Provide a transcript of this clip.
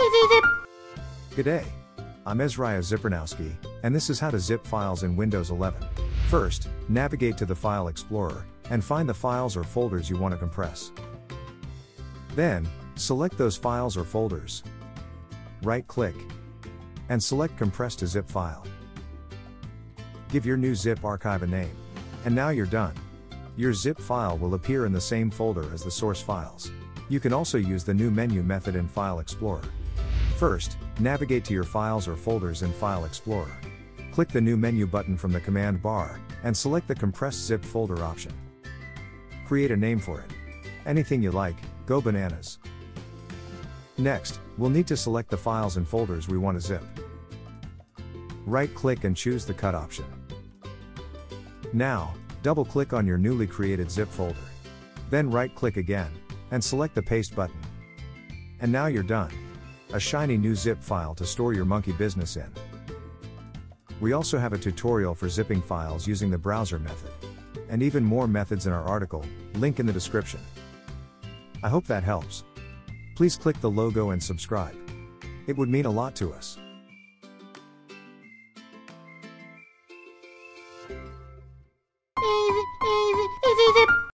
ezyZip. G'day. I'm ezyZip, and this is how to zip files in Windows 11. First, navigate to the File Explorer, and find the files or folders you want to compress. Then, select those files or folders. Right-click, and select Compress to Zip File. Give your new zip archive a name. And now you're done. Your zip file will appear in the same folder as the source files. You can also use the new menu method in File Explorer. First, navigate to your files or folders in File Explorer. Click the new menu button from the command bar, and select the Compressed Zip Folder option. Create a name for it. Anything you like, go bananas. Next, we'll need to select the files and folders we want to zip. Right-click and choose the Cut option. Now, double-click on your newly created zip folder. Then right-click again, and select the Paste button. And now you're done. A shiny new zip file to store your monkey business in. We also have a tutorial for zipping files using the browser method. And even more methods in our article, link in the description. I hope that helps. Please click the logo and subscribe. It would mean a lot to us. ezyZip.